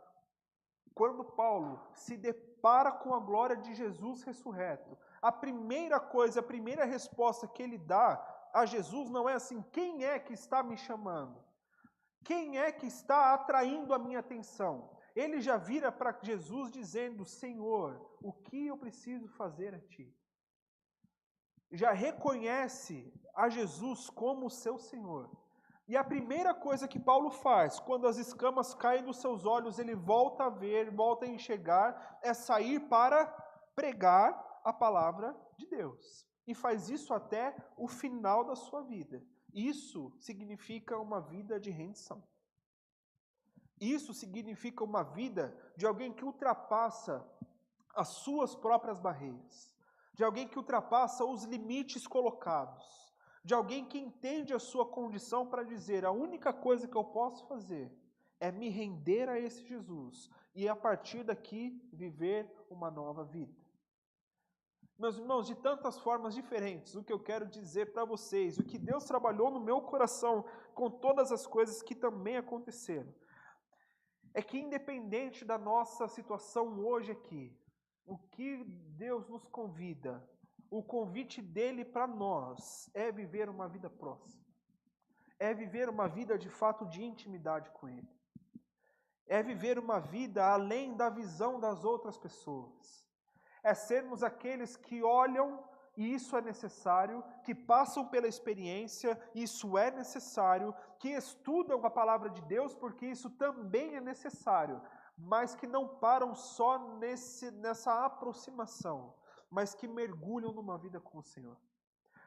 Quando Paulo se depara com a glória de Jesus ressurreto, a primeira coisa, a primeira resposta que ele dá a Jesus não é assim, quem é que está me chamando? Quem é que está atraindo a minha atenção? Ele já vira para Jesus dizendo, Senhor, o que eu preciso fazer a Ti? Já reconhece a Jesus como seu Senhor. E a primeira coisa que Paulo faz, quando as escamas caem dos seus olhos, ele volta a ver, volta a enxergar, é sair para pregar a palavra de Deus. E faz isso até o final da sua vida. Isso significa uma vida de rendição. Isso significa uma vida de alguém que ultrapassa as suas próprias barreiras, de alguém que ultrapassa os limites colocados, de alguém que entende a sua condição para dizer, a única coisa que eu posso fazer é me render a esse Jesus e a partir daqui viver uma nova vida. Meus irmãos, de tantas formas diferentes, o que eu quero dizer para vocês, o que Deus trabalhou no meu coração com todas as coisas que também aconteceram, é que independente da nossa situação hoje aqui, o que Deus nos convida, o convite dele para nós é viver uma vida próxima. É viver uma vida de fato de intimidade com Ele. É viver uma vida além da visão das outras pessoas. É sermos aqueles que olham, e isso é necessário, que passam pela experiência, isso é necessário, que estudam a palavra de Deus, porque isso também é necessário, mas que não param só nessa aproximação, mas que mergulham numa vida com o Senhor.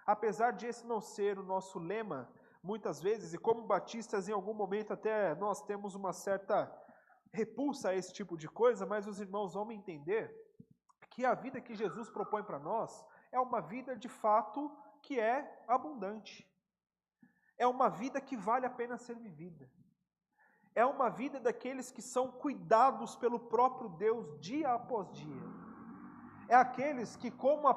Apesar de esse não ser o nosso lema, muitas vezes, e como batistas em algum momento até nós temos uma certa repulsa a esse tipo de coisa, mas os irmãos vão entender que a vida que Jesus propõe para nós é uma vida de fato que é abundante. É uma vida que vale a pena ser vivida. É uma vida daqueles que são cuidados pelo próprio Deus dia após dia. É aqueles que, como a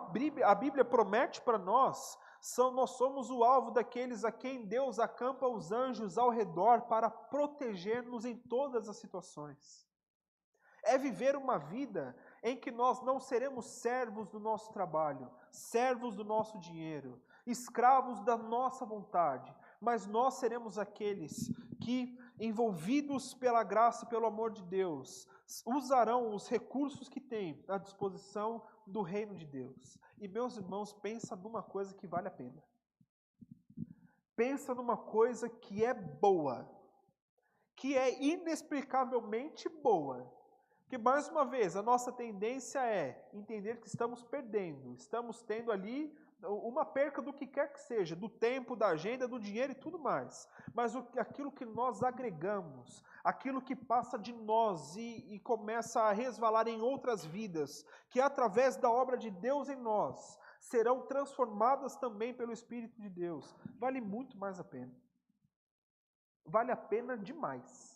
Bíblia promete para nós somos o alvo daqueles a quem Deus acampa os anjos ao redor para proteger-nos em todas as situações. É viver uma vida em que nós não seremos servos do nosso trabalho, servos do nosso dinheiro, escravos da nossa vontade, mas nós seremos aqueles que, envolvidos pela graça e pelo amor de Deus, usarão os recursos que têm à disposição do reino de Deus. E meus irmãos, pensa numa coisa que vale a pena. Pensa numa coisa que é boa, que é inexplicavelmente boa. Que mais uma vez, a nossa tendência é entender que estamos perdendo, estamos tendo ali uma perca do que quer que seja, do tempo, da agenda, do dinheiro e tudo mais. Mas aquilo que nós agregamos, aquilo que passa de nós e começa a resvalar em outras vidas, que através da obra de Deus em nós, serão transformadas também pelo Espírito de Deus, vale muito mais a pena. Vale a pena demais.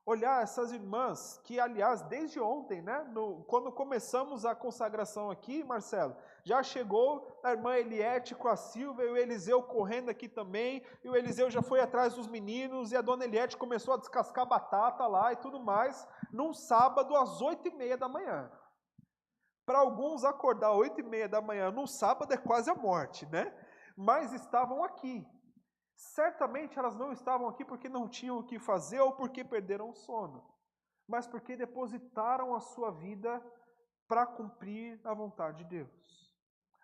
Olhar essas irmãs, que aliás, desde ontem, né, quando começamos a consagração aqui, Marcelo, já chegou a irmã Eliette com a Silvia e o Eliseu correndo aqui também, e o Eliseu já foi atrás dos meninos, e a dona Eliette começou a descascar batata lá e tudo mais, num sábado às 8h30 da manhã. Para alguns, acordar 8h30 da manhã num sábado é quase a morte, né? Mas estavam aqui. Certamente elas não estavam aqui porque não tinham o que fazer ou porque perderam o sono, mas porque depositaram a sua vida para cumprir a vontade de Deus.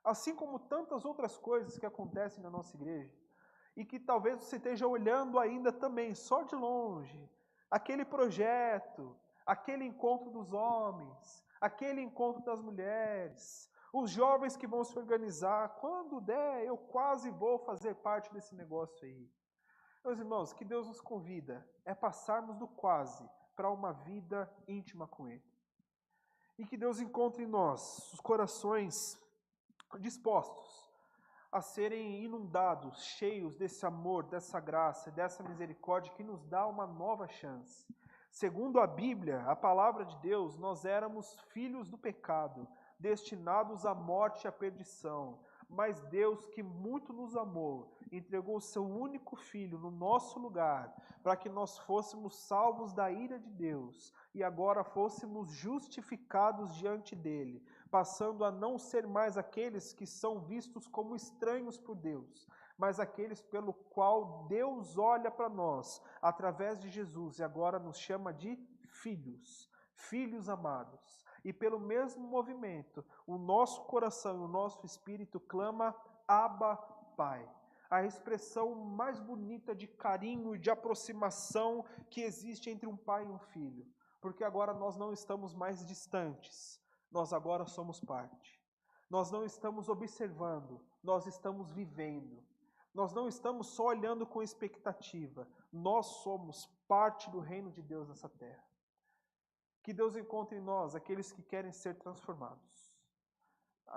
Assim como tantas outras coisas que acontecem na nossa igreja, e que talvez você esteja olhando ainda também, só de longe, aquele projeto, aquele encontro dos homens, aquele encontro das mulheres, os jovens que vão se organizar, quando der, eu quase vou fazer parte desse negócio aí. Meus irmãos, que Deus nos convida é passarmos do quase para uma vida íntima com Ele. E que Deus encontre em nós os corações dispostos a serem inundados, cheios desse amor, dessa graça, dessa misericórdia que nos dá uma nova chance. Segundo a Bíblia, a palavra de Deus, nós éramos filhos do pecado, destinados à morte e à perdição. Mas Deus, que muito nos amou, entregou o seu único Filho no nosso lugar, para que nós fôssemos salvos da ira de Deus e agora fôssemos justificados diante dele, passando a não ser mais aqueles que são vistos como estranhos por Deus, mas aqueles pelo qual Deus olha para nós, através de Jesus, e agora nos chama de filhos, filhos amados. E pelo mesmo movimento, o nosso coração e o nosso espírito clama, Abba, Pai. A expressão mais bonita de carinho e de aproximação que existe entre um pai e um filho. Porque agora nós não estamos mais distantes, nós agora somos parte. Nós não estamos observando, nós estamos vivendo. Nós não estamos só olhando com expectativa, nós somos parte do reino de Deus nessa terra. Que Deus encontre em nós aqueles que querem ser transformados.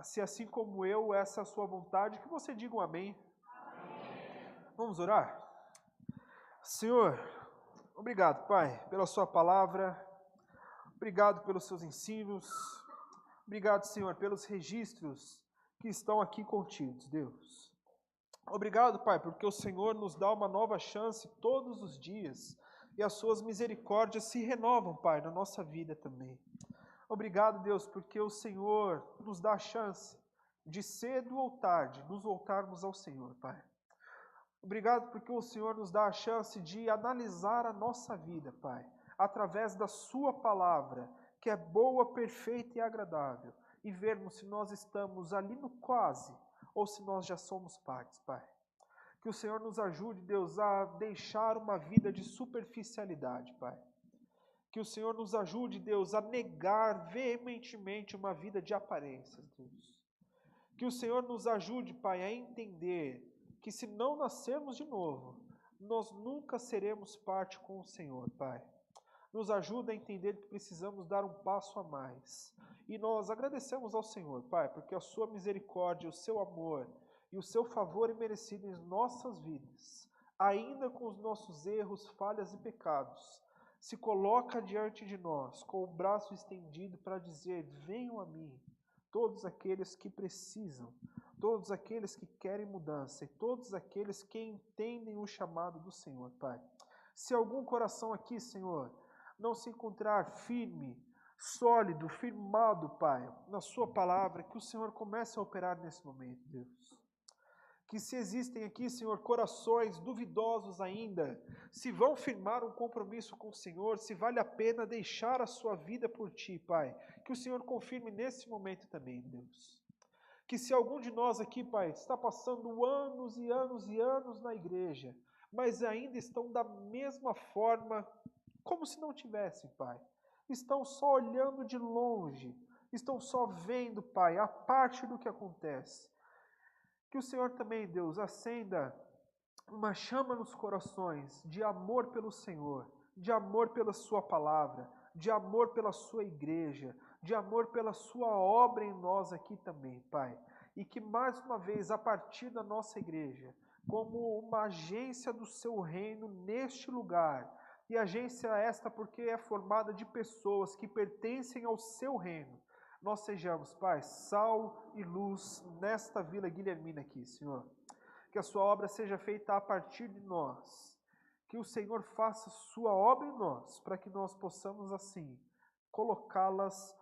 Se assim como eu, essa é a sua vontade, que você diga um amém. Amém. Vamos orar? Senhor, obrigado, Pai, pela sua palavra. Obrigado pelos seus ensinos. Obrigado, Senhor, pelos registros que estão aqui contidos, Deus. Obrigado, Pai, porque o Senhor nos dá uma nova chance todos os dias e as suas misericórdias se renovam, Pai, na nossa vida também. Obrigado, Deus, porque o Senhor nos dá a chance de cedo ou tarde nos voltarmos ao Senhor, Pai. Obrigado porque o Senhor nos dá a chance de analisar a nossa vida, Pai, através da sua palavra, que é boa, perfeita e agradável, e vermos se nós estamos ali no quase ou se nós já somos partes, Pai. Que o Senhor nos ajude, Deus, a deixar uma vida de superficialidade, Pai. Que o Senhor nos ajude, Deus, a negar veementemente uma vida de aparências, Deus. Que o Senhor nos ajude, Pai, a entender que se não nascermos de novo, nós nunca seremos parte com o Senhor, Pai. Nos ajuda a entender que precisamos dar um passo a mais. E nós agradecemos ao Senhor, Pai, porque a sua misericórdia, o seu amor e o seu favor é merecido em nossas vidas, ainda com os nossos erros, falhas e pecados, se coloca diante de nós com o braço estendido para dizer, venham a mim, todos aqueles que precisam, todos aqueles que querem mudança e todos aqueles que entendem o chamado do Senhor, Pai. Se algum coração aqui, Senhor, não se encontrar firme, sólido, firmado, Pai, na sua palavra, que o Senhor comece a operar nesse momento, Deus. Que se existem aqui, Senhor, corações duvidosos ainda, se vão firmar um compromisso com o Senhor, se vale a pena deixar a sua vida por Ti, Pai, que o Senhor confirme nesse momento também, Deus. Que se algum de nós aqui, Pai, está passando anos e anos e anos na igreja, mas ainda estão da mesma forma, como se não tivessem, Pai. Estão só olhando de longe, estão só vendo, Pai, a parte do que acontece. Que o Senhor também, Deus, acenda uma chama nos corações de amor pelo Senhor, de amor pela sua palavra, de amor pela sua igreja, de amor pela sua obra em nós aqui também, Pai. E que mais uma vez, a partir da nossa igreja, como uma agência do seu reino neste lugar, e agência esta porque é formada de pessoas que pertencem ao seu reino, nós sejamos, Pai, sal e luz nesta Vila Guilhermina aqui, Senhor. Que a sua obra seja feita a partir de nós. Que o Senhor faça sua obra em nós, para que nós possamos, assim, colocá-las